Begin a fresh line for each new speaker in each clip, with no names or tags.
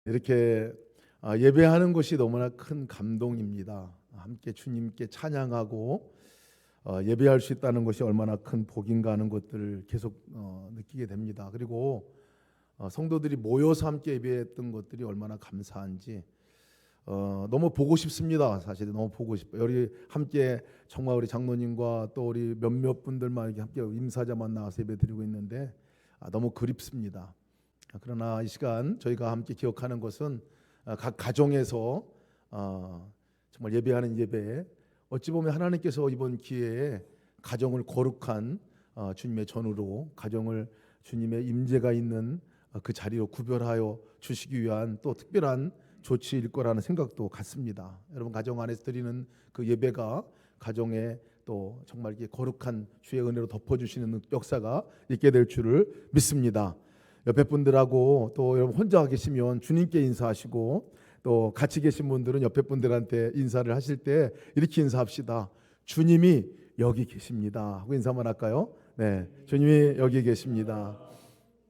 이렇게 예배하는 것이 너무나 큰 감동입니다. 함께 주님께 찬양하고 예배할 수 있다는 것이 얼마나 큰 복인가 하는 것들을 계속 느끼게 됩니다. 그리고 성도들이 모여서 함께 예배했던 것들이 얼마나 감사한지 너무 보고 싶습니다. 사실 너무 보고 싶어요. 우리 함께 정말 우리 장로님과 또 우리 몇몇 분들만 이렇게 함께 임사자만 나와서 예배드리고 있는데 너무 그립습니다. 그러나 이 시간 저희가 함께 기억하는 것은 각 가정에서 정말 예배하는 예배, 어찌 보면 하나님께서 이번 기회에 가정을 거룩한 주님의 전으로, 가정을 주님의 임재가 있는 그 자리로 구별하여 주시기 위한 또 특별한 조치일 거라는 생각도 같습니다. 여러분, 가정 안에서 드리는 그 예배가 가정에 또 정말 이렇게 거룩한 주의 은혜로 덮어주시는 역사가 있게 될 줄을 믿습니다. 옆에 분들하고 또 여러분 혼자 계시면 주님께 인사하시고, 또 같이 계신 분들은 옆에 분들한테 인사를 하실 때 이렇게 인사합시다. 주님이 여기 계십니다 하고 인사 한번 할까요? 네, 주님이 여기 계십니다.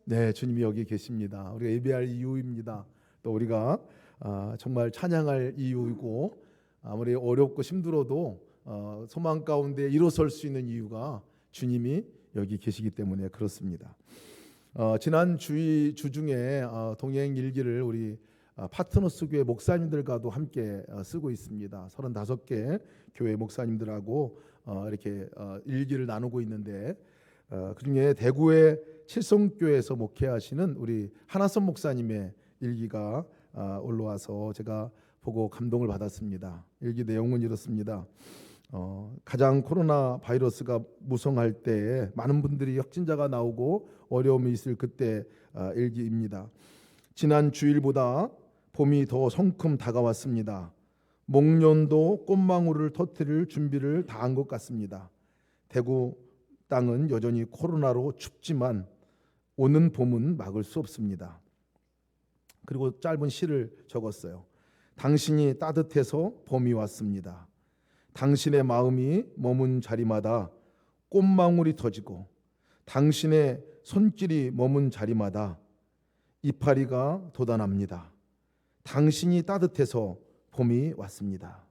네, 주님이 여기 계십니다. 우리가 예배할 이유입니다. 또 우리가 정말 찬양할 이유이고, 아무리 어렵고 힘들어도 소망 가운데 일어설 수 있는 이유가 주님이 여기 계시기 때문에 그렇습니다. 지난 주 중에 동행 일기를 우리 파트너스 교회 목사님들과도 함께 쓰고 있습니다. 35개 교회 목사님들하고 이렇게 일기를 나누고 있는데, 그중에 대구의 칠성교회에서 목회하시는 우리 하나선 목사님의 일기가 올라와서 제가 보고 감동을 받았습니다. 일기 내용은 이렇습니다. 가장 코로나 바이러스가 무성할 때에 많은 분들이 확진자가 나오고 어려움이 있을 그때 일기입니다. 지난 주일보다 봄이 더 성큼 다가왔습니다. 목련도 꽃망울을 터뜨릴 준비를 다 한 것 같습니다. 대구 땅은 여전히 코로나로 춥지만 오는 봄은 막을 수 없습니다. 그리고 짧은 시를 적었어요. 당신이 따뜻해서 봄이 왔습니다. 당신의 마음이 머문 자리마다 꽃망울이 터지고, 당신의 손길이 머문 자리마다 이파리가 돋아납니다. 당신이 따뜻해서 봄이 왔습니다.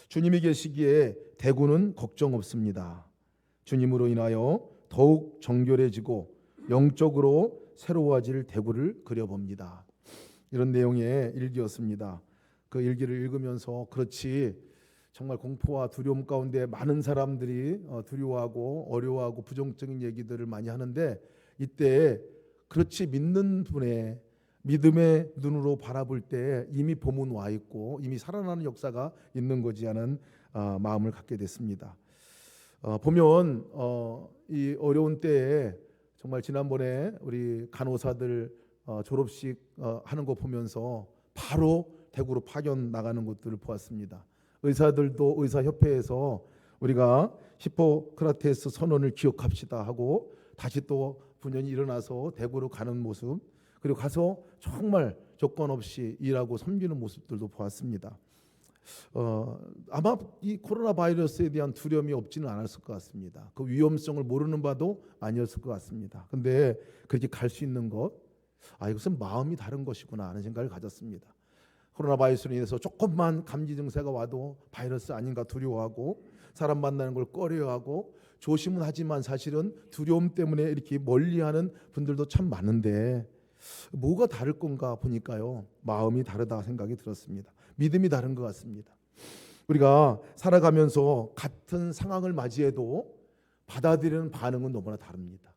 주님이 계시기에 대구는 걱정 없습니다. 주님으로 인하여 더욱 정결해지고 영적으로 새로워질 대구를 그려봅니다. 이런 내용의 일기였습니다. 그 일기를 읽으면서 그렇지, 정말 공포와 두려움 가운데 많은 사람들이 두려워하고 어려워하고 부정적인 얘기들을 많이 하는데, 이때 그렇지 믿는 분의 믿음의 눈으로 바라볼 때 이미 봄은 와 있고 이미 살아나는 역사가 있는 거지 하는 마음을 갖게 됐습니다. 보면 이 어려운 때에 정말 지난번에 우리 간호사들 졸업식 하는 거 보면서 바로 대구로 파견 나가는 것들을 보았습니다. 의사들도 의사협회에서 우리가 히포크라테스 선언을 기억합시다 하고 다시 또 분연히 일어나서 대구로 가는 모습, 그리고 가서 정말 조건 없이 일하고 섬기는 모습들도 보았습니다. 아마 이 코로나 바이러스에 대한 두려움이 없지는 않았을 것 같습니다. 그 위험성을 모르는 바도 아니었을 것 같습니다. 근데 그렇게 갈 수 있는 것, 이것은 마음이 다른 것이구나 하는 생각을 가졌습니다. 코로나 바이러스로 인해서 조금만 감기 증세가 와도 바이러스 아닌가 두려워하고, 사람 만나는 걸 꺼려하고 조심은 하지만 사실은 두려움 때문에 이렇게 멀리하는 분들도 참 많은데, 뭐가 다를 건가 보니까요, 마음이 다르다 생각이 들었습니다. 믿음이 다른 것 같습니다. 우리가 살아가면서 같은 상황을 맞이해도 받아들이는 반응은 너무나 다릅니다.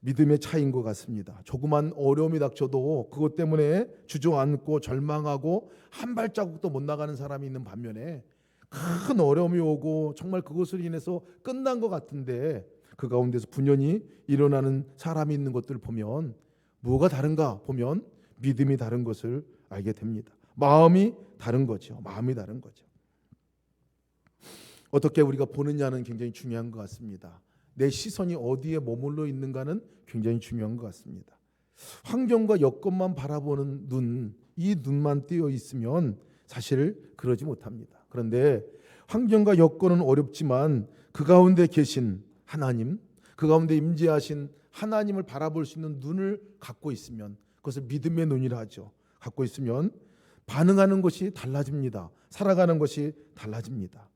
믿음의 차이인 것 같습니다. 조그만 어려움이 닥쳐도 그것 때문에 주저앉고 절망하고 한 발자국도 못 나가는 사람이 있는 반면에, 큰 어려움이 오고 정말 그것으로 인해서 끝난 것 같은데 그 가운데서 분연히 일어나는 사람이 있는 것들을 보면 뭐가 다른가 보면 믿음이 다른 것을 알게 됩니다. 마음이 다른 거죠. 마음이 다른 거죠. 어떻게 우리가 보느냐는 굉장히 중요한 것 같습니다. 내 시선이 어디에 머물러 있는가는 굉장히 중요한 것 같습니다. 환경과 여건만 바라보는 눈, 이 눈만 띄어 있으면 사실 그러지 못합니다. 그런데 환경과 여건은 어렵지만 그 가운데 계신 하나님, 그 가운데 임재하신 하나님을 바라볼 수 있는 눈을 갖고 있으면 그것을 믿음의 눈이라 하죠. 갖고 있으면 반응하는 것이 달라집니다. 살아가는 것이 달라집니다.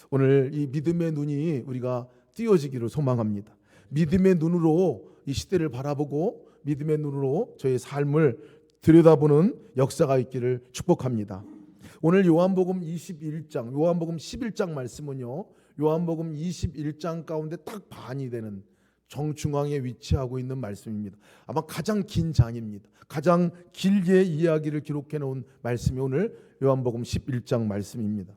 오늘 이 믿음의 눈이 우리가 띄어지기를 소망합니다. 믿음의 눈으로 이 시대를 바라보고 믿음의 눈으로 저의 삶을 들여다보는 역사가 있기를 축복합니다. 오늘 요한복음 21장, 요한복음 11장 말씀은요, 요한복음 21장 가운데 딱 반이 되는 정중앙에 위치하고 있는 말씀입니다. 아마 가장 긴 장입니다. 가장 길게 이야기를 기록해 놓은 말씀이 오늘 요한복음 11장 말씀입니다.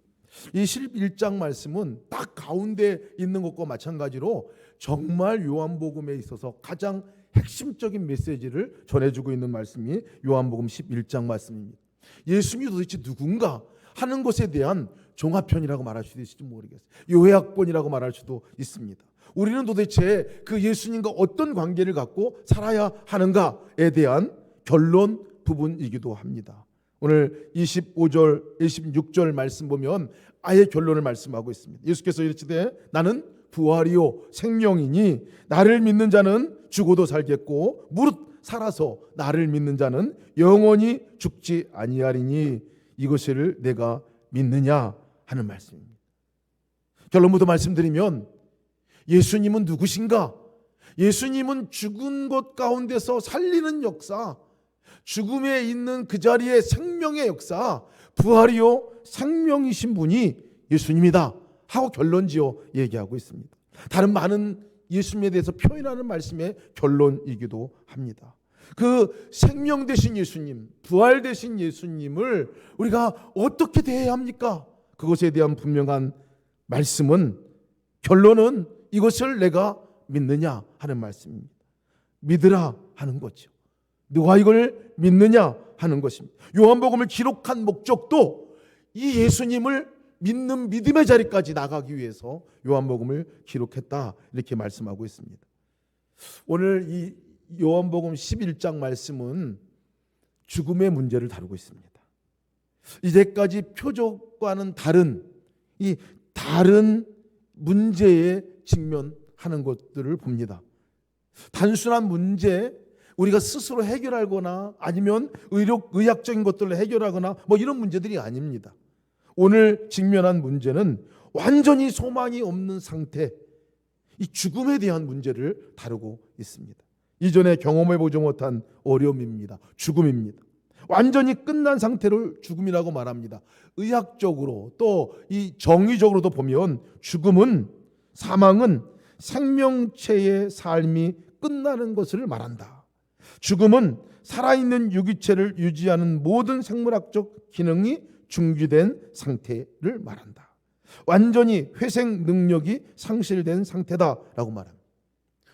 이 11장 말씀은 딱 가운데 있는 것과 마찬가지로 정말 요한복음에 있어서 가장 핵심적인 메시지를 전해주고 있는 말씀이 요한복음 11장 말씀입니다. 예수님이 도대체 누군가 하는 것에 대한 종합편이라고 말할 수도 있을지 모르겠어요. 요약본이라고 말할 수도 있습니다. 우리는 도대체 그 예수님과 어떤 관계를 갖고 살아야 하는가에 대한 결론 부분이기도 합니다. 오늘 25절, 26절 말씀 보면 아예 결론을 말씀하고 있습니다. 예수께서 이르시되 나는 부활이요 생명이니 나를 믿는 자는 죽어도 살겠고 무릇 살아서 나를 믿는 자는 영원히 죽지 아니하리니 이것을 내가 믿느냐 하는 말씀입니다. 결론부터 말씀드리면 예수님은 누구신가? 예수님은 죽은 것 가운데서 살리는 역사, 죽음에 있는 그 자리에 생명의 역사, 부활이요 생명이신 분이 예수님이다 하고 결론지어 얘기하고 있습니다. 다른 많은 예수님에 대해서 표현하는 말씀의 결론이기도 합니다. 그 생명 되신 예수님, 부활 되신 예수님을 우리가 어떻게 대해야 합니까? 그것에 대한 분명한 말씀은, 결론은 이것을 내가 믿느냐 하는 말씀입니다. 믿으라 하는 거죠. 누가 이걸 믿느냐 하는 것입니다. 요한복음을 기록한 목적도 이 예수님을 믿는 믿음의 자리까지 나가기 위해서 요한복음을 기록했다 이렇게 말씀하고 있습니다. 오늘 이 요한복음 11장 말씀은 죽음의 문제를 다루고 있습니다. 이제까지 표적과는 다른 이 다른 문제에 직면하는 것들을 봅니다. 단순한 문제, 우리가 스스로 해결하거나 아니면 의학적인 것들로 해결하거나 뭐 이런 문제들이 아닙니다. 오늘 직면한 문제는 완전히 소망이 없는 상태, 이 죽음에 대한 문제를 다루고 있습니다. 이전에 경험해보지 못한 어려움입니다. 죽음입니다. 완전히 끝난 상태를 죽음이라고 말합니다. 의학적으로 또 이 정의적으로도 보면 죽음은, 사망은 생명체의 삶이 끝나는 것을 말한다. 죽음은 살아있는 유기체를 유지하는 모든 생물학적 기능이 중지된 상태를 말한다. 완전히 회생 능력이 상실된 상태다라고 말합니다.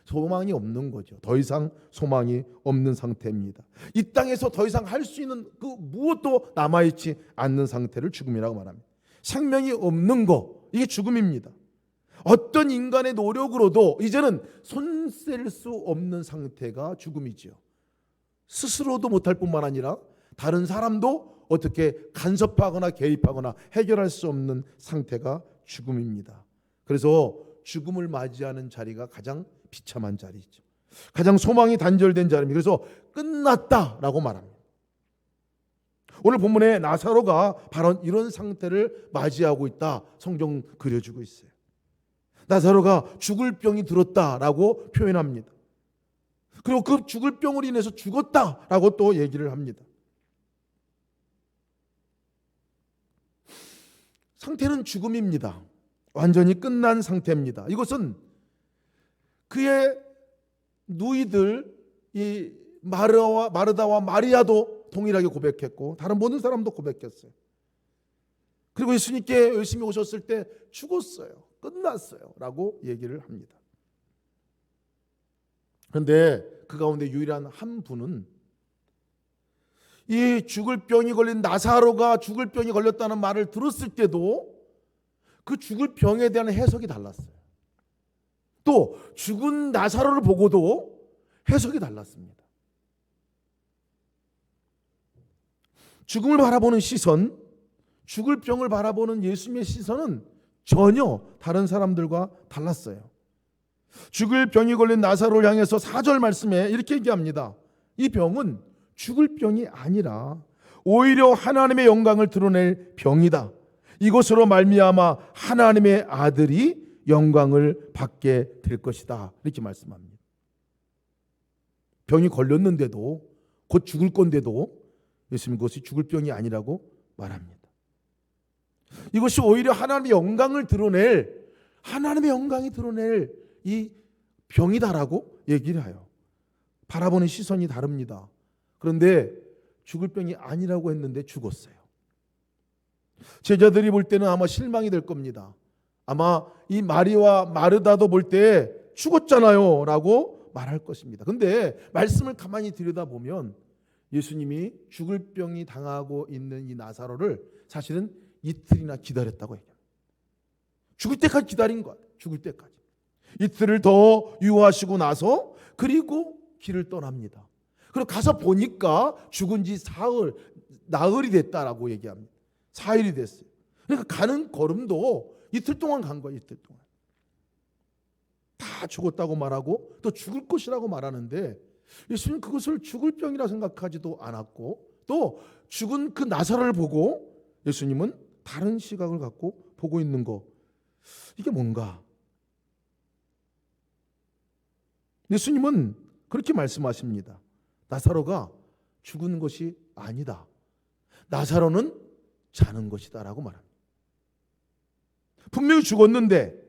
소망이 없는 거죠. 더 이상 소망이 없는 상태입니다. 이 땅에서 더 이상 할 수 있는 그 무엇도 남아있지 않는 상태를 죽음이라고 말합니다. 생명이 없는 거, 이게 죽음입니다. 어떤 인간의 노력으로도 이제는 손댈 수 없는 상태가 죽음이죠. 스스로도 못할 뿐만 아니라 다른 사람도 어떻게 간섭하거나 개입하거나 해결할 수 없는 상태가 죽음입니다. 그래서 죽음을 맞이하는 자리가 가장 비참한 자리죠. 가장 소망이 단절된 자리입니다. 그래서 끝났다라고 말합니다. 오늘 본문에 나사로가 바로 이런 상태를 맞이하고 있다, 성경 그려주고 있어요. 나사로가 죽을 병이 들었다라고 표현합니다. 그리고 그 죽을 병으로 인해서 죽었다라고 또 얘기를 합니다. 상태는 죽음입니다. 완전히 끝난 상태입니다. 이것은 그의 누이들 이 마르다와 마리아도 동일하게 고백했고 다른 모든 사람도 고백했어요. 그리고 예수님께 열심히 오셨을 때 죽었어요. 끝났어요. 라고 얘기를 합니다. 그런데 그 가운데 유일한 한 분은 이 죽을 병이 걸린 나사로가 죽을 병이 걸렸다는 말을 들었을 때도 그 죽을 병에 대한 해석이 달랐어요. 또 죽은 나사로를 보고도 해석이 달랐습니다. 죽음을 바라보는 시선, 죽을 병을 바라보는 예수님의 시선은 전혀 다른 사람들과 달랐어요. 죽을 병이 걸린 나사로를 향해서 4절 말씀에 이렇게 얘기합니다. 이 병은 죽을 병이 아니라 오히려 하나님의 영광을 드러낼 병이다. 이것으로 말미암아 하나님의 아들이 영광을 받게 될 것이다. 이렇게 말씀합니다. 병이 걸렸는데도, 곧 죽을 건데도 예수님 그것이 죽을 병이 아니라고 말합니다. 이것이 오히려 하나님의 영광을 드러낼, 하나님의 영광이 드러낼 이 병이다라고 얘기를 해요. 바라보는 시선이 다릅니다. 그런데 죽을 병이 아니라고 했는데 죽었어요. 제자들이 볼 때는 아마 실망이 될 겁니다. 아마 이 마리와 마르다도 볼 때 죽었잖아요 라고 말할 것입니다. 근데 말씀을 가만히 들여다보면 예수님이 죽을 병이 당하고 있는 이 나사로를 사실은 이틀이나 기다렸다고 얘기합니다. 죽을 때까지 기다린 거야. 죽을 때까지. 이틀을 더 유하시고 나서 그리고 길을 떠납니다. 그리고 가서 보니까 죽은 지 나흘이 됐다라고 얘기합니다. 4일이 됐어요. 그러니까 가는 걸음도 이틀 동안 간 거예요. 이틀 동안. 다 죽었다고 말하고 또 죽을 것이라고 말하는데 예수님은 그것을 죽을 병이라 생각하지도 않았고 또 죽은 그 나사로를 보고 예수님은 다른 시각을 갖고 보고 있는 거. 이게 뭔가? 예수님은 그렇게 말씀하십니다. 나사로가 죽은 것이 아니다. 나사로는 자는 것이다 라고 말합니다. 분명히 죽었는데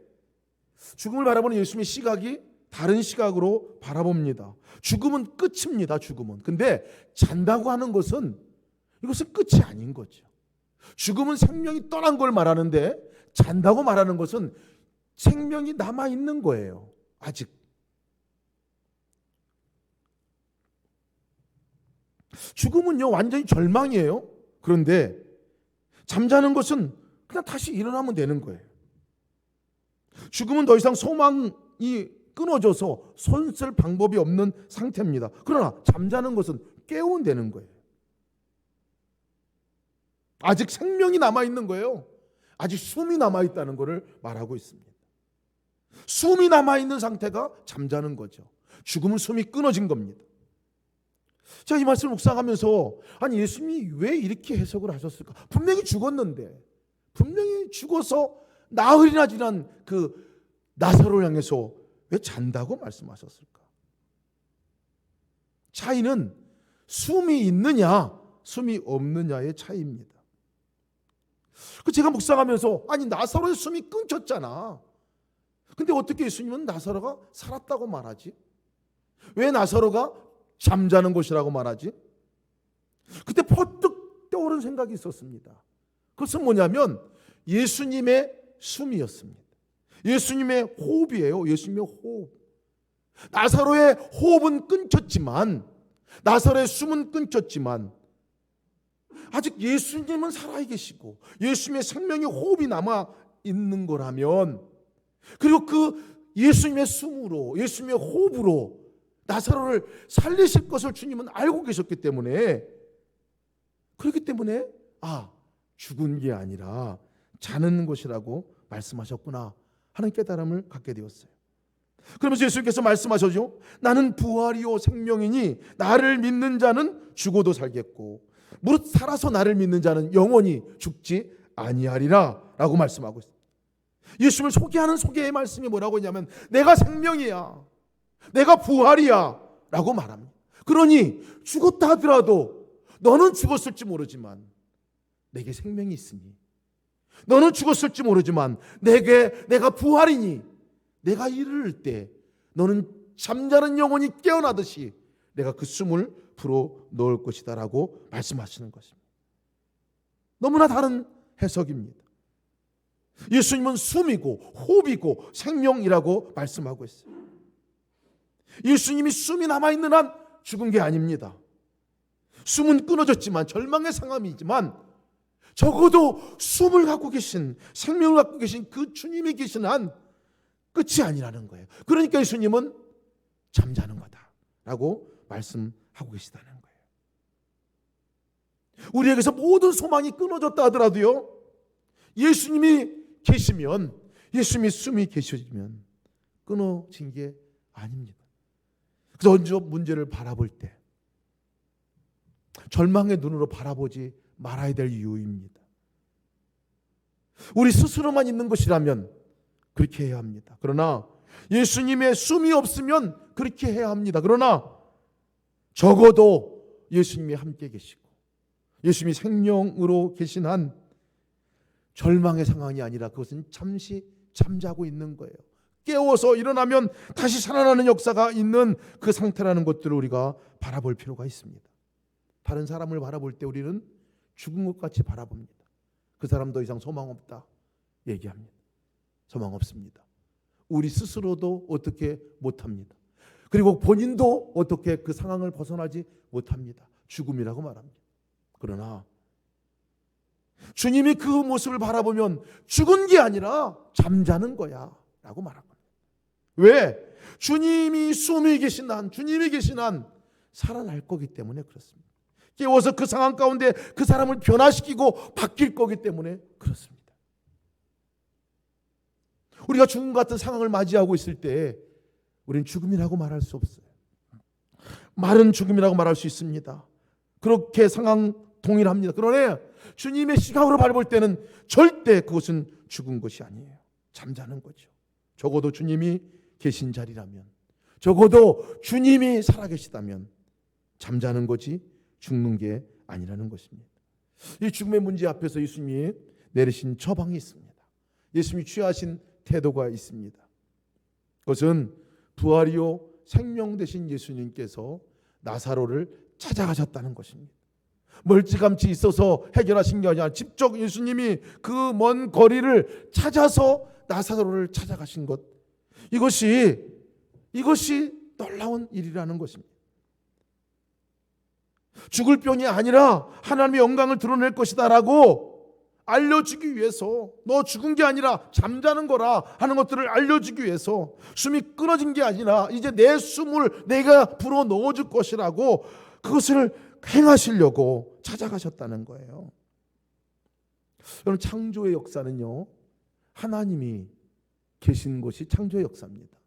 죽음을 바라보는 예수님의 시각이 다른 시각으로 바라봅니다. 죽음은 끝입니다. 죽음은. 근데 잔다고 하는 것은 이것은 끝이 아닌 거죠. 죽음은 생명이 떠난 걸 말하는데 잔다고 말하는 것은 생명이 남아있는 거예요. 아직. 죽음은요 완전히 절망이에요. 그런데 잠자는 것은 그냥 다시 일어나면 되는 거예요. 죽음은 더 이상 소망이 끊어져서 손쓸 방법이 없는 상태입니다. 그러나 잠자는 것은 깨우면 되는 거예요. 아직 생명이 남아있는 거예요. 아직 숨이 남아있다는 것을 말하고 있습니다. 숨이 남아있는 상태가 잠자는 거죠. 죽음은 숨이 끊어진 겁니다. 제가 이 말씀을 묵상하면서 아니 예수님이 왜 이렇게 해석을 하셨을까? 분명히 죽었는데 분명히 죽어서 나흘이나 지난 그 나사로를 향해서 왜 잔다고 말씀하셨을까? 차이는 숨이 있느냐 숨이 없느냐의 차이입니다. 제가 묵상하면서 아니 나사로의 숨이 끊겼잖아. 근데 어떻게 예수님은 나사로가 살았다고 말하지? 왜 나사로가 잠자는 곳이라고 말하지? 그때 퍼뜩 떠오른 생각이 있었습니다. 그것은 뭐냐면 예수님의 숨이었습니다. 예수님의 호흡이에요. 예수님의 호흡. 나사로의 호흡은 끊겼지만 나사로의 숨은 끊겼지만 아직 예수님은 살아계시고 예수님의 생명의 호흡이 남아 있는 거라면 그리고 그 예수님의 숨으로 예수님의 호흡으로 나사로를 살리실 것을 주님은 알고 계셨기 때문에 그렇기 때문에 죽은 게 아니라 자는 것이라고 말씀하셨구나 하는 깨달음을 갖게 되었어요. 그러면서 예수님께서 말씀하셨죠. 나는 부활이요 생명이니 나를 믿는 자는 죽어도 살겠고 무릇 살아서 나를 믿는 자는 영원히 죽지 아니하리라 라고 말씀하고 있습니다. 예수님을 소개하는 소개의 말씀이 뭐라고 했냐면 내가 생명이야, 내가 부활이야 라고 말합니다. 그러니 죽었다 하더라도 너는 죽었을지 모르지만 내게 생명이 있으니, 너는 죽었을지 모르지만 내가 부활이니 내가 이를 때 너는 잠자는 영혼이 깨어나듯이 내가 그 숨을 불어 넣을 것이다 라고 말씀하시는 것입니다. 너무나 다른 해석입니다. 예수님은 숨이고 호흡이고 생명이라고 말씀하고 있어요. 예수님이 숨이 남아있는 한 죽은 게 아닙니다. 숨은 끊어졌지만 절망의 상황이지만 적어도 숨을 갖고 계신, 생명을 갖고 계신 그 주님이 계신 한 끝이 아니라는 거예요. 그러니까 예수님은 잠자는 거다라고 말씀하고 계시다는 거예요. 우리에게서 모든 소망이 끊어졌다 하더라도요, 예수님이 계시면, 예수님이 숨이 계셔지면 끊어진 게 아닙니다. 그래서 먼저 문제를 바라볼 때 절망의 눈으로 바라보지 말아야 될 이유입니다. 우리 스스로만 있는 것이라면 그렇게 해야 합니다. 그러나 예수님의 숨이 없으면 그렇게 해야 합니다. 그러나 적어도 예수님이 함께 계시고 예수님이 생명으로 계신 한 절망의 상황이 아니라 그것은 잠시 잠자고 있는 거예요. 깨워서 일어나면 다시 살아나는 역사가 있는 그 상태라는 것들을 우리가 바라볼 필요가 있습니다. 다른 사람을 바라볼 때 우리는 죽은 것 같이 바라봅니다. 그 사람 더 이상 소망 없다 얘기합니다. 소망 없습니다. 우리 스스로도 어떻게 못합니다. 그리고 본인도 어떻게 그 상황을 벗어나지 못합니다. 죽음이라고 말합니다. 그러나 주님이 그 모습을 바라보면 죽은 게 아니라 잠자는 거야 라고 말합니다. 왜? 주님이 숨이 계신 한, 주님이 계신 한 살아날 거기 때문에 그렇습니다. 깨워서 그 상황 가운데 그 사람을 변화시키고 바뀔 거기 때문에 그렇습니다. 우리가 죽음 같은 상황을 맞이하고 있을 때 우리는 죽음이라고 말할 수 없어요. 말은 죽음이라고 말할 수 있습니다. 그렇게 상황 동일합니다. 그러나 주님의 시각으로 바라볼 때는 절대 그것은 죽은 것이 아니에요. 잠자는 거죠. 적어도 주님이 계신 자리라면, 적어도 주님이 살아계시다면 잠자는 거지 죽는 게 아니라는 것입니다. 이 죽음의 문제 앞에서 예수님이 내리신 처방이 있습니다. 예수님이 취하신 태도가 있습니다. 그것은 부활이요 생명 되신 예수님께서 나사로를 찾아가셨다는 것입니다. 멀찌감치 있어서 해결하신 게 아니라 직접 예수님이 그 먼 거리를 찾아서 나사로를 찾아가신 것, 이것이 놀라운 일이라는 것입니다. 죽을 병이 아니라 하나님의 영광을 드러낼 것이다 라고 알려주기 위해서, 너 죽은 게 아니라 잠자는 거라 하는 것들을 알려주기 위해서, 숨이 끊어진 게 아니라 이제 내 숨을 내가 불어 넣어줄 것이라고 그것을 행하시려고 찾아가셨다는 거예요. 여러분, 창조의 역사는요, 하나님이 계신 것이 창조의 역사입니다.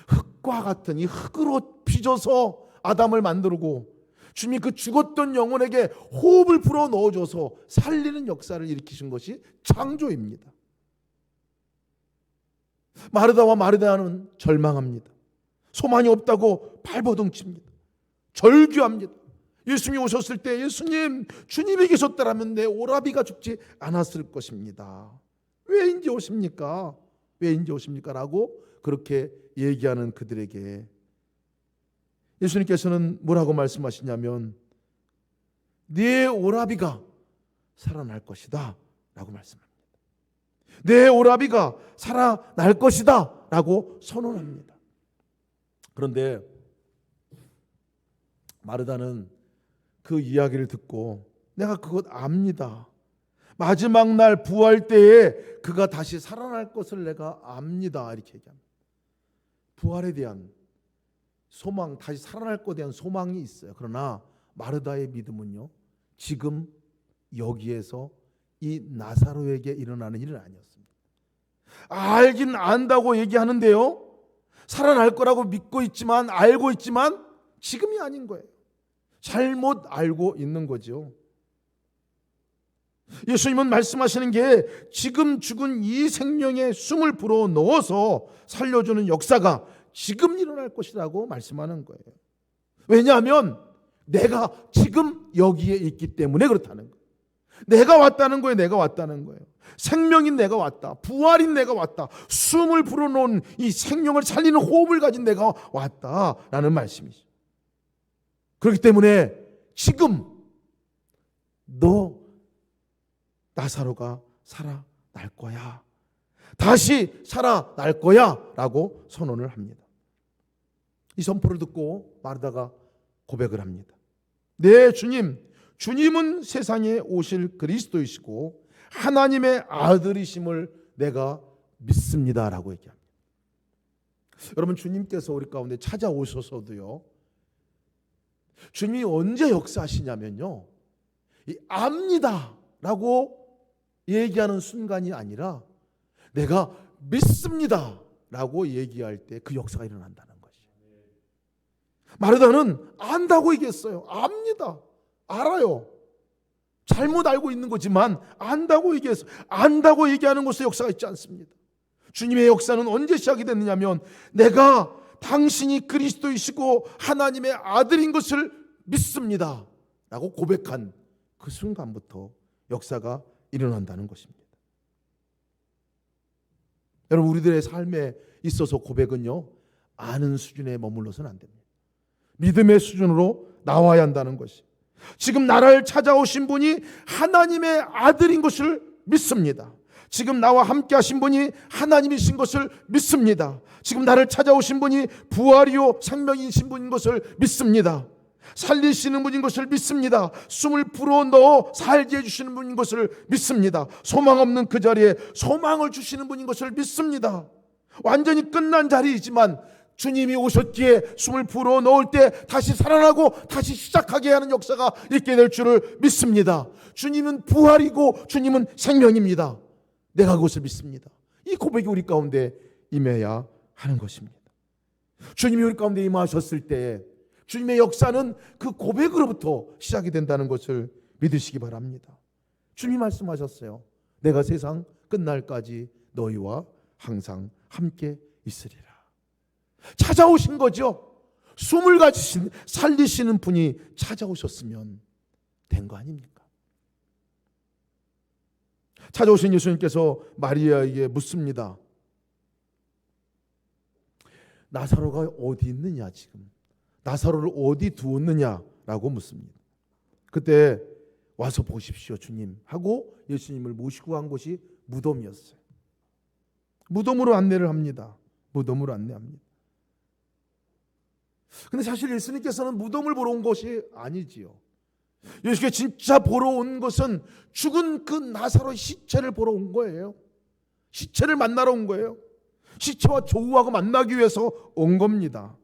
흙과 같은 이 흙으로 빚어서 아담을 만들고 주님이 그 죽었던 영혼에게 호흡을 불어 넣어줘서 살리는 역사를 일으키신 것이 창조입니다. 마르다와 마르다는 절망합니다. 소망이 없다고 발버둥칩니다. 절규합니다. 예수님이 오셨을 때 예수님, 주님이 계셨더라면 내 오라비가 죽지 않았을 것입니다. 왜 이제 오십니까? 왜 이제 오십니까? 라고 그렇게 얘기하는 그들에게 예수님께서는 뭐라고 말씀하시냐면 네 오라비가 살아날 것이다 라고 말씀합니다. 내 오라비가 살아날 것이다 라고 선언합니다. 그런데 마르다는 그 이야기를 듣고 내가 그것 압니다. 마지막 날 부활 때에 그가 다시 살아날 것을 내가 압니다. 이렇게 얘기합니다. 부활에 대한 소망, 다시 살아날 것에 대한 소망이 있어요. 그러나 마르다의 믿음은요, 지금 여기에서 이 나사로에게 일어나는 일은 아니었습니다. 알긴 안다고 얘기하는데요, 살아날 거라고 믿고 있지만, 알고 있지만 지금이 아닌 거예요. 잘못 알고 있는 거죠. 예수님은 말씀하시는 게 지금 죽은 이 생명에 숨을 불어 넣어서 살려주는 역사가 지금 일어날 것이라고 말씀하는 거예요. 왜냐하면 내가 지금 여기에 있기 때문에 그렇다는 거예요. 내가 왔다는 거예요. 내가 왔다는 거예요. 생명인 내가 왔다. 부활인 내가 왔다. 숨을 불어넣은 이 생명을 살리는 호흡을 가진 내가 왔다라는 말씀이죠. 그렇기 때문에 지금 너 나사로가 살아날 거야. 다시 살아날 거야 라고 선언을 합니다. 이 선포를 듣고 마르다가 고백을 합니다. 네, 주님은 세상에 오실 그리스도이시고 하나님의 아들이심을 내가 믿습니다 라고 얘기합니다. 여러분, 주님께서 우리 가운데 찾아오셔서도요, 주님이 언제 역사하시냐면요, 이 압니다 라고 얘기하는 순간이 아니라 내가 믿습니다 라고 얘기할 때 그 역사가 일어난다는 것이죠. 마르다는 안다고 얘기했어요. 압니다. 알아요. 잘못 알고 있는 거지만 안다고 얘기하는 것에 역사가 있지 않습니다. 주님의 역사는 언제 시작이 됐느냐면 내가 당신이 그리스도이시고 하나님의 아들인 것을 믿습니다 라고 고백한 그 순간부터 역사가 일어난다는 것입니다. 여러분, 우리들의 삶에 있어서 고백은요, 아는 수준에 머물러서는 안 됩니다. 믿음의 수준으로 나와야 한다는 것이. 지금 나를 찾아오신 분이 하나님의 아들인 것을 믿습니다. 지금 나와 함께 하신 분이 하나님이신 것을 믿습니다. 지금 나를 찾아오신 분이 부활이요 생명이신 분인 것을 믿습니다. 살리시는 분인 것을 믿습니다. 숨을 불어넣어 살게 해주시는 분인 것을 믿습니다. 소망 없는 그 자리에 소망을 주시는 분인 것을 믿습니다. 완전히 끝난 자리이지만 주님이 오셨기에 숨을 불어넣을 때 다시 살아나고 다시 시작하게 하는 역사가 있게 될 줄을 믿습니다. 주님은 부활이고 주님은 생명입니다. 내가 그것을 믿습니다. 이 고백이 우리 가운데 임해야 하는 것입니다. 주님이 우리 가운데 임하셨을 때 주님의 역사는 그 고백으로부터 시작이 된다는 것을 믿으시기 바랍니다. 주님이 말씀하셨어요. 내가 세상 끝날까지 너희와 항상 함께 있으리라. 찾아오신 거죠. 숨을 가지신 살리시는 분이 찾아오셨으면 된 거 아닙니까? 찾아오신 예수님께서 마리아에게 묻습니다. 나사로가 어디 있느냐 지금. 나사로를 어디 두었느냐라고 묻습니다. 그때 와서 보십시오 주님 하고 예수님을 모시고 간 곳이 무덤이었어요. 무덤으로 안내를 합니다. 무덤으로 안내합니다. 근데 사실 예수님께서는 무덤을 보러 온 것이 아니지요. 예수님께 진짜 보러 온 것은 죽은 그 나사로의 시체를 보러 온 거예요. 시체를 만나러 온 거예요. 시체와 조우하고 만나기 위해서 온 겁니다.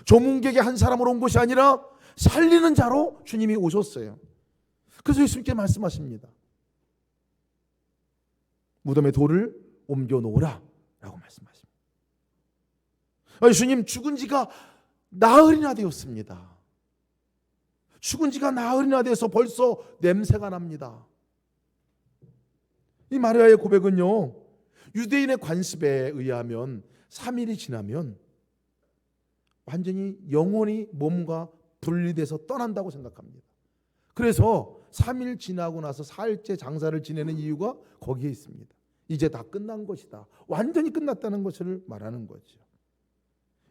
조문객의 한 사람으로 온 것이 아니라 살리는 자로 주님이 오셨어요. 그래서 예수님께 말씀하십니다. 무덤에 돌을 옮겨 놓으라 라고 말씀하십니다. 예수님 죽은 지가 나흘이나 되었습니다. 죽은 지가 나흘이나 돼서 벌써 냄새가 납니다. 이 마리아의 고백은요, 유대인의 관습에 의하면 3일이 지나면 완전히 영혼이 몸과 분리돼서 떠난다고 생각합니다. 그래서 3일 지나고 나서 4일째 장사를 지내는 이유가 거기에 있습니다. 이제 다 끝난 것이다. 완전히 끝났다는 것을 말하는 거죠.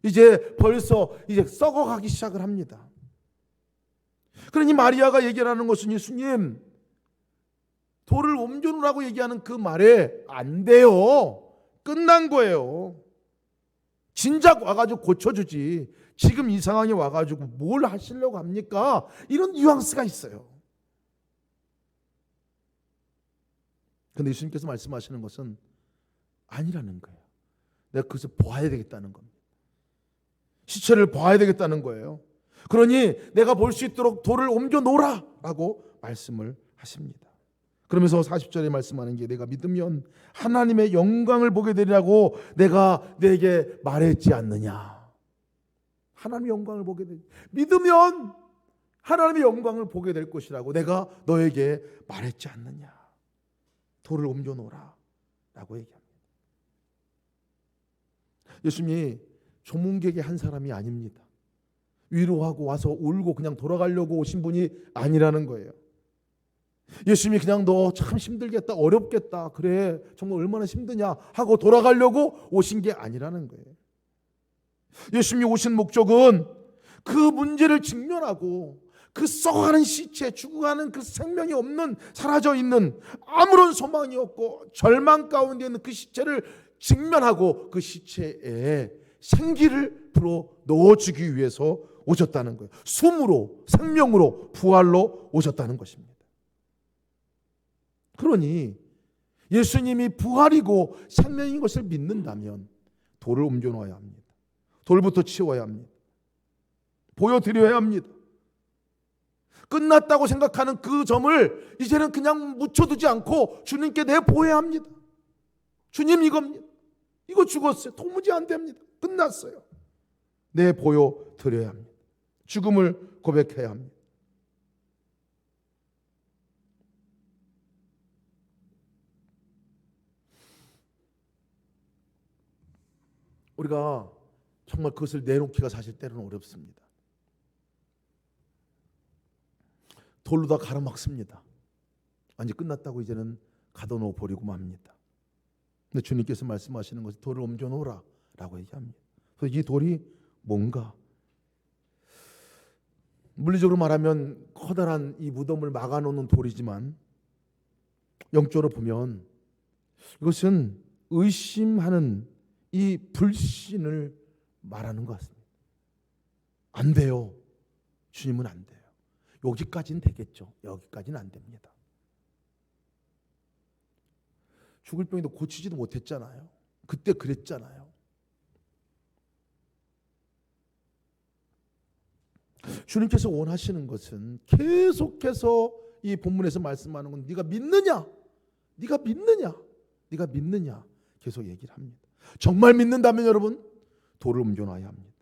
이제 벌써 썩어가기 시작을 합니다. 그러니 마리아가 얘기하는 것은 예수님 돌을 옮겨놓으라고 얘기하는 그 말에 안 돼요. 끝난 거예요. 진작 와가지고 고쳐주지. 지금 이 상황에 와가지고 뭘 하시려고 합니까? 이런 뉘앙스가 있어요. 그런데 예수님께서 말씀하시는 것은 아니라는 거예요. 내가 그것을 봐야 되겠다는 겁니다. 시체를 봐야 되겠다는 거예요. 그러니 내가 볼 수 있도록 돌을 옮겨 놓으라 라고 말씀을 하십니다. 그러면서 40절에 말씀하는 게 내가 믿으면 하나님의 영광을 보게 되리라고 내가 내게 말했지 않느냐. 하나님의 영광을 보게 되리. 믿으면 하나님의 영광을 보게 될 것이라고 내가 너에게 말했지 않느냐. 돌을 옮겨 놓으라 라고 얘기합니다. 예수님이 조문객의 한 사람이 아닙니다. 위로하고 와서 울고 그냥 돌아가려고 오신 분이 아니라는 거예요. 예수님이 그냥 너 참 힘들겠다, 어렵겠다, 그래 정말 얼마나 힘드냐 하고 돌아가려고 오신 게 아니라는 거예요. 예수님이 오신 목적은 그 문제를 직면하고 그 썩어가는 시체, 죽어가는 그 생명이 없는, 사라져 있는, 아무런 소망이 없고 절망 가운데 있는 그 시체를 직면하고 그 시체에 생기를 불어 넣어주기 위해서 오셨다는 거예요. 숨으로, 생명으로, 부활로 오셨다는 것입니다. 그러니 예수님이 부활이고 생명인 것을 믿는다면 돌을 옮겨 놓아야 합니다. 돌부터 치워야 합니다. 보여드려야 합니다. 끝났다고 생각하는 그 점을 이제는 그냥 묻혀두지 않고 주님께 내보여야 합니다. 주님 이겁니다. 이거 죽었어요. 도무지 안 됩니다. 끝났어요. 내보여드려야 합니다. 죽음을 고백해야 합니다. 우리가 정말 그것을 내놓기가 사실 때로는 어렵습니다. 돌로 다 가로막습니다. 완전 끝났다고 이제는 가둬놓아 버리고 맙니다. 근데 주님께서 말씀하시는 것은 돌을 옮겨놓으라 라고 얘기합니다. 그래서 이 돌이 뭔가, 물리적으로 말하면 커다란 이 무덤을 막아놓는 돌이지만 영적으로 보면 이것은 의심하는 이 불신을 말하는 것 같습니다. 안 돼요. 주님은 안 돼요. 여기까지는 되겠죠. 여기까지는 안 됩니다. 죽을 병에도 고치지도 못했잖아요. 그때 그랬잖아요. 주님께서 원하시는 것은 계속해서 이 본문에서 말씀하는 건 네가 믿느냐? 네가 믿느냐? 네가 믿느냐? 계속 얘기를 합니다. 정말 믿는다면 여러분 돌을 옮겨놔야 합니다.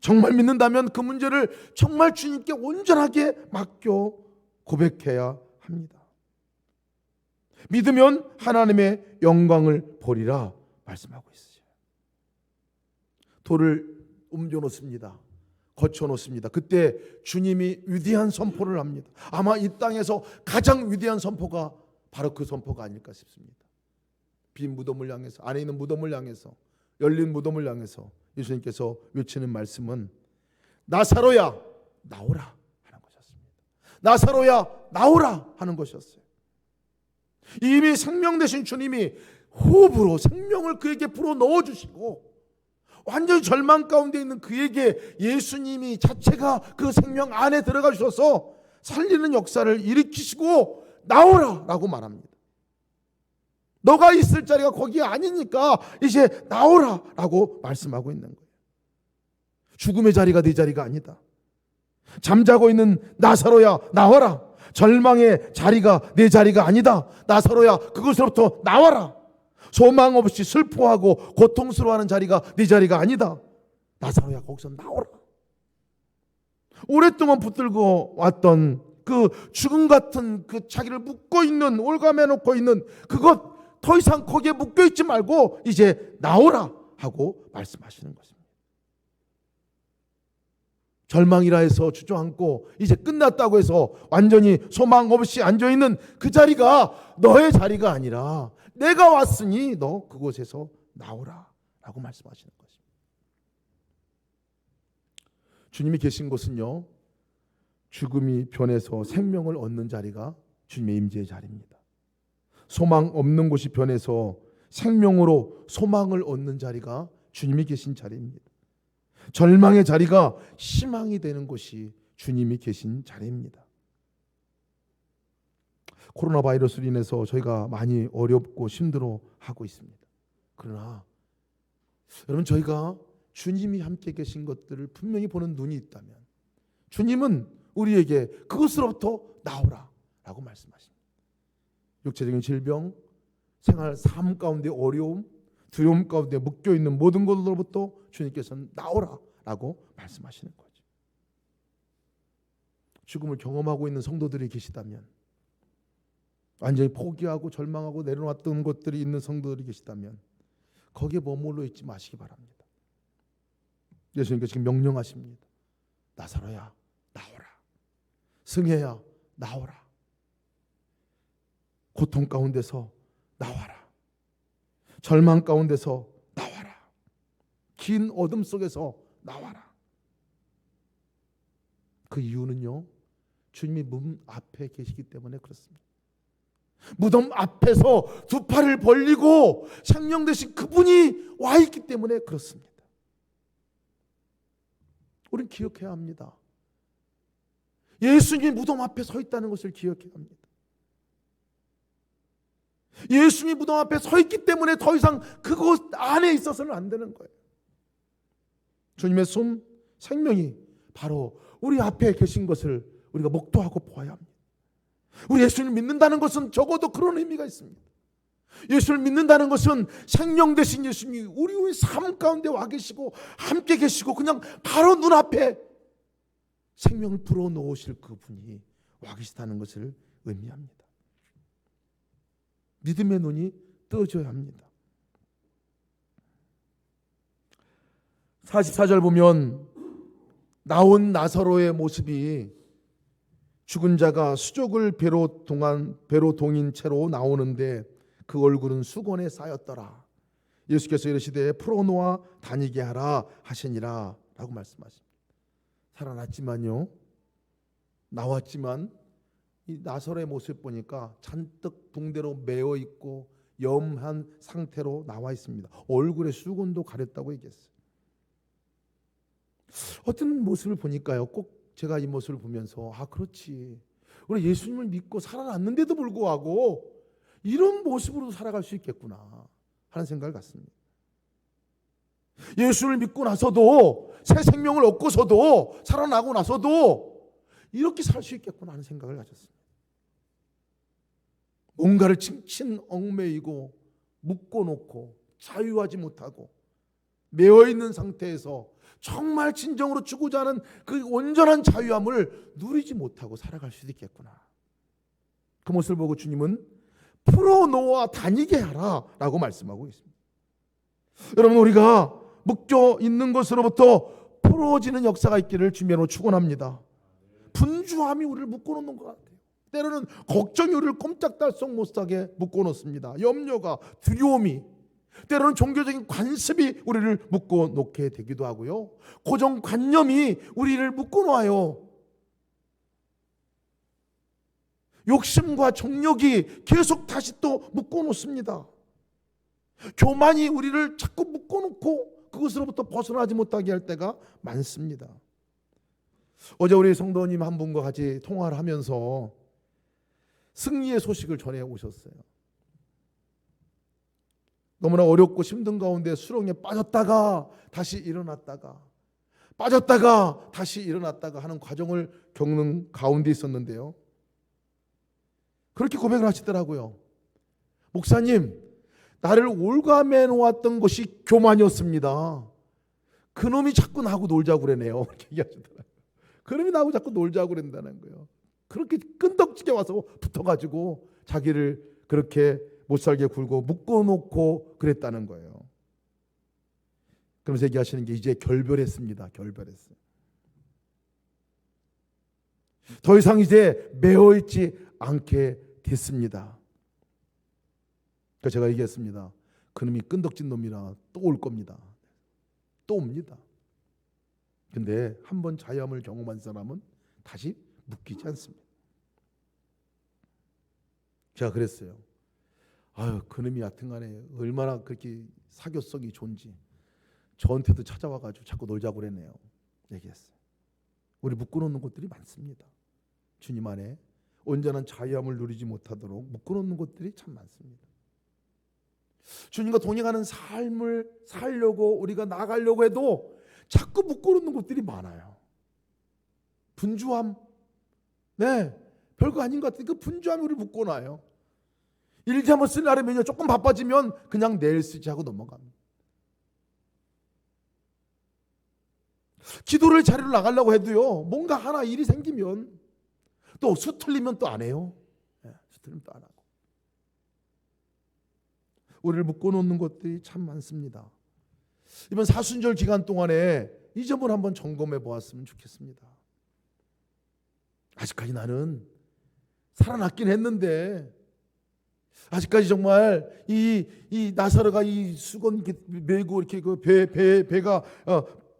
정말 믿는다면 그 문제를 정말 주님께 온전하게 맡겨 고백해야 합니다. 믿으면 하나님의 영광을 보리라 말씀하고 있어요. 돌을 옮겨놓습니다. 거쳐놓습니다. 그때 주님이 위대한 선포를 합니다. 아마 이 땅에서 가장 위대한 선포가 바로 그 선포가 아닐까 싶습니다. 빈 무덤을 향해서, 안에 있는 무덤을 향해서, 열린 무덤을 향해서 예수님께서 외치는 말씀은 나사로야 나오라 하는 것이었습니다. 나사로야 나오라 하는 것이었어요. 이미 생명 되신 주님이 호흡으로 생명을 그에게 불어 넣어주시고 완전히 절망 가운데 있는 그에게 예수님이 자체가 그 생명 안에 들어가 주셔서 살리는 역사를 일으키시고 나오라라고 말합니다. 너가 있을 자리가 거기 아니니까 이제 나오라라고 말씀하고 있는 거예요. 죽음의 자리가 네 자리가 아니다. 잠자고 있는 나사로야 나와라. 절망의 자리가 내 자리가 아니다. 나사로야 그것으로부터 나와라. 소망 없이 슬퍼하고 고통스러워하는 자리가 네 자리가 아니다. 나사로야 거기서 나오라. 오랫동안 붙들고 왔던 그 죽음 같은 그 자기를 묶고 있는, 올가매 놓고 있는 그것 더 이상 거기에 묶여 있지 말고 이제 나오라 하고 말씀하시는 것입니다. 절망이라 해서 주저앉고 이제 끝났다고 해서 완전히 소망 없이 앉아있는 그 자리가 너의 자리가 아니라 내가 왔으니 너 그곳에서 나오라 라고 말씀하시는 것입니다. 주님이 계신 곳은요, 죽음이 변해서 생명을 얻는 자리가 주님의 임재의 자리입니다. 소망 없는 곳이 변해서 생명으로 소망을 얻는 자리가 주님이 계신 자리입니다. 절망의 자리가 희망이 되는 곳이 주님이 계신 자리입니다. 코로나 바이러스로 인해서 저희가 많이 어렵고 힘들어하고 있습니다. 그러나 여러분, 저희가 주님이 함께 계신 것들을 분명히 보는 눈이 있다면 주님은 우리에게 그것으로부터 나오라 라고 말씀하십니다. 육체적인 질병, 생활 삶 가운데 어려움, 두려움 가운데 묶여있는 모든 것으로부터 주님께서는 나오라 라고 말씀하시는 거죠. 죽음을 경험하고 있는 성도들이 계시다면, 완전히 포기하고 절망하고 내려놨던 것들이 있는 성도들이 계시다면 거기에 머물러 있지 마시기 바랍니다. 예수님께서 지금 명령하십니다. 나사로야 나오라. 승혜야 나오라. 고통 가운데서 나와라. 절망 가운데서 나와라. 긴 어둠 속에서 나와라. 그 이유는요, 주님이 문 앞에 계시기 때문에 그렇습니다. 무덤 앞에서 두 팔을 벌리고 생명 되신 그분이 와 있기 때문에 그렇습니다. 우리는 기억해야 합니다. 예수님이 무덤 앞에 서 있다는 것을 기억해야 합니다. 예수님이 무덤 앞에 서 있기 때문에 더 이상 그곳 안에 있어서는 안 되는 거예요. 주님의 숨, 생명이 바로 우리 앞에 계신 것을 우리가 목도하고 보아야 합니다. 우리 예수님을 믿는다는 것은 적어도 그런 의미가 있습니다. 예수를 믿는다는 것은 생명 되신 예수님이 우리 삶 가운데 와 계시고 함께 계시고 그냥 바로 눈앞에 생명을 불어넣으실 그분이 와 계시다는 것을 의미합니다. 믿음의 눈이 떠져야 합니다. 44절 보면 나온 나사로의 모습이 죽은 자가 수족을 배로 동인 채로 나오는데 그 얼굴은 수건에 쌓였더라. 예수께서 이르시되 풀어놓아 다니게 하라 하시니라 라고 말씀하십니다. 살아났지만요, 나왔지만 이 나사로의 모습 보니까 잔뜩 붕대로 메어 있고 염한 상태로 나와 있습니다. 얼굴에 수건도 가렸다고 얘기했어요. 어떤 모습을 보니까요, 꼭 제가 이 모습을 보면서 그렇지, 우리 예수님을 믿고 살아났는데도 불구하고 이런 모습으로 살아갈 수 있겠구나 하는 생각을 갖습니다. 예수를 믿고 나서도, 새 생명을 얻고서도, 살아나고 나서도 이렇게 살 수 있겠구나 하는 생각을 가졌습니다. 뭔가를 칭칭 얽매이고 묶어놓고 자유하지 못하고 매어있는 상태에서 정말 진정으로 주고자 하는 그 온전한 자유함을 누리지 못하고 살아갈 수도 있겠구나. 그 모습을 보고 주님은 풀어놓아 다니게 하라 라고 말씀하고 있습니다. 여러분, 우리가 묶여 있는 것으로부터 풀어지는 역사가 있기를 주님으로 축원합니다. 분주함이 우리를 묶어놓는 것 같아요. 때로는 걱정이 우리를 꼼짝달싹 못하게 묶어놓습니다. 염려가, 두려움이, 때로는 종교적인 관습이 우리를 묶어놓게 되기도 하고요, 고정관념이 우리를 묶어놓아요. 욕심과 정욕이 계속 다시 또 묶어놓습니다. 교만이 우리를 자꾸 묶어놓고 그것으로부터 벗어나지 못하게 할 때가 많습니다. 어제 우리 성도님 한 분과 같이 통화를 하면서 승리의 소식을 전해 오셨어요. 너무나 어렵고 힘든 가운데 수렁에 빠졌다가 다시 일어났다가 빠졌다가 다시 일어났다가 하는 과정을 겪는 가운데 있었는데요, 그렇게 고백을 하시더라고요. 목사님, 나를 올가매 놓았던 것이 교만이었습니다. 그놈이 자꾸 나하고 놀자고 그러네요. 이렇게 얘기하시더라고요. 그놈이 나하고 자꾸 놀자고 그런다는 거예요. 그렇게 끈덕지게 와서 붙어가지고 자기를 그렇게 못살게 굴고 묶어놓고 그랬다는 거예요. 그러면서 얘기하시는 게 이제 결별했습니다. 결별했어요. 더 이상 이제 매어있지 않게 됐습니다. 그래서 제가 얘기했습니다. 그놈이 끈덕진 놈이라 또 올 겁니다. 또 옵니다. 근데 한번 자유함을 경험한 사람은 다시 묶이지 않습니다. 제가 그랬어요. 그놈이 여튼간에 얼마나 그렇게 사교성이 좋은지 저한테도 찾아와가지고 자꾸 놀자고 그랬네요. 얘기했어요. 우리 묶어놓는 것들이 많습니다. 주님 안에 온전한 자유함을 누리지 못하도록 묶어놓는 것들이 참 많습니다. 주님과 동행하는 삶을 살려고 우리가 나가려고 해도 자꾸 묶어놓는 것들이 많아요. 분주함, 별거 아닌 것 같은데 그 분주함이 우리를 묶어놔요. 일기 한번 쓰려면요, 조금 바빠지면 그냥 내일 쓰지 하고 넘어갑니다. 기도를 자리로 나가려고 해도요, 뭔가 하나 일이 생기면 또 수틀리면 또 안 해요. 수틀리면 또 안 하고. 우리를 묶어놓는 것들이 참 많습니다. 이번 사순절 기간 동안에 이 점을 한번 점검해 보았으면 좋겠습니다. 아직까지 나는 살아났긴 했는데 아직까지 정말 이 나사로가 이 수건 메고 이렇게 그 배가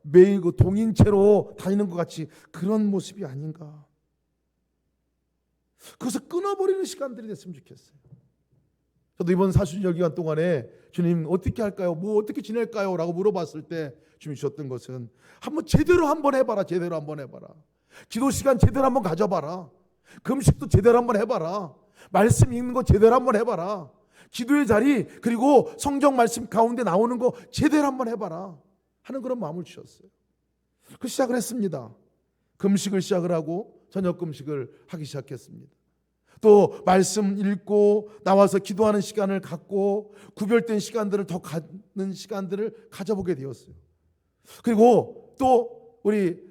메고 동인 채로 다니는 것 같이 그런 모습이 아닌가. 그것을 끊어버리는 시간들이 됐으면 좋겠어요. 저도 이번 사순절 기간 동안에 주님 어떻게 할까요? 뭐 어떻게 지낼까요? 라고 물어봤을 때 주님이 주셨던 것은 제대로 한번 해봐라. 제대로 한번 해봐라. 기도 시간 제대로 한번 가져봐라. 금식도 제대로 한번 해봐라. 말씀 읽는 거 제대로 한번 해봐라. 기도의 자리 그리고 성경 말씀 가운데 나오는 거 제대로 한번 해봐라 하는 그런 마음을 주셨어요. 그 시작을 했습니다. 금식을 시작을 하고 저녁 금식을 하기 시작했습니다. 또 말씀 읽고 나와서 기도하는 시간을 갖고 구별된 시간들을 더 갖는 시간들을 가져보게 되었어요. 그리고 또 우리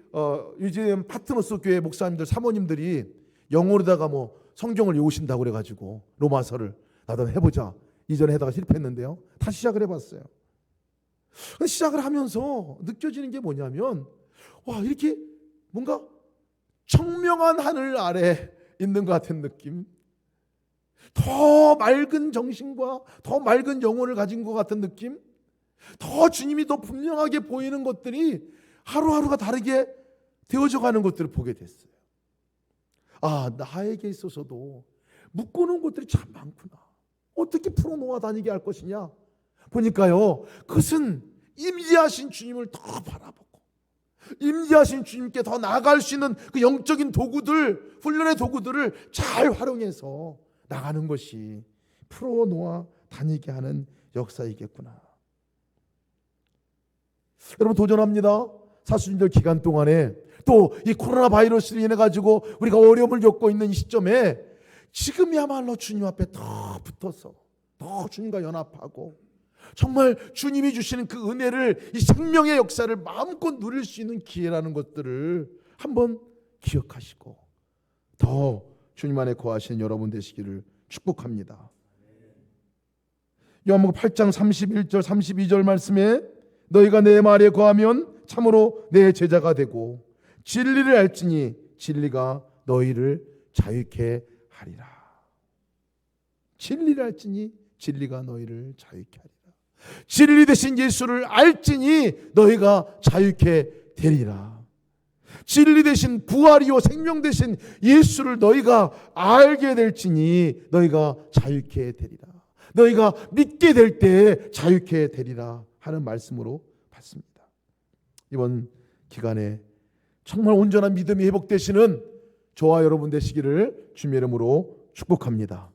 유지엠 파트너스 교회 목사님들 사모님들이 영어로다가 성경을 외우신다고 그래가지고 로마서를 나도 해보자. 이전에 하다가 실패했는데요, 다시 시작을 해봤어요. 시작을 하면서 느껴지는 게 뭐냐면, 와, 이렇게 뭔가 청명한 하늘 아래 있는 것 같은 느낌, 더 맑은 정신과 더 맑은 영혼을 가진 것 같은 느낌, 더 주님이 더 분명하게 보이는 것들이 하루하루가 다르게 되어져 가는 것들을 보게 됐어요. 아, 나에게 있어서도 묶어놓은 것들이 참 많구나. 어떻게 풀어놓아 다니게 할 것이냐 보니까요, 그것은 임재하신 주님을 더 바라보고 임재하신 주님께 더 나아갈 수 있는 그 영적인 도구들, 훈련의 도구들을 잘 활용해서 나가는 것이 풀어놓아 다니게 하는 역사이겠구나. 여러분, 도전합니다. 사순절 기간 동안에 또 이 코로나 바이러스로 인해 가지고 우리가 어려움을 겪고 있는 이 시점에 지금이야말로 주님 앞에 더 붙어서 더 주님과 연합하고 정말 주님이 주시는 그 은혜를, 이 생명의 역사를 마음껏 누릴 수 있는 기회라는 것들을 한번 기억하시고 더 주님 안에 거하시는 여러분 되시기를 축복합니다. 요한복음 8장 31절 32절 말씀에 너희가 내 말에 거하면 참으로 내 제자가 되고 진리를 알지니 진리가 너희를 자유케 하리라. 진리를 알지니 진리가 너희를 자유케 하리라. 진리 되신 예수를 알지니 너희가 자유케 되리라. 진리 되신 부활이요 생명 되신 예수를 너희가 알게 될지니 너희가 자유케 되리라. 너희가 믿게 될 때 자유케 되리라 하는 말씀으로 받습니다. 이번 기간에 정말 온전한 믿음이 회복되시는 저와 여러분 되시기를 주님의 이름으로 축복합니다.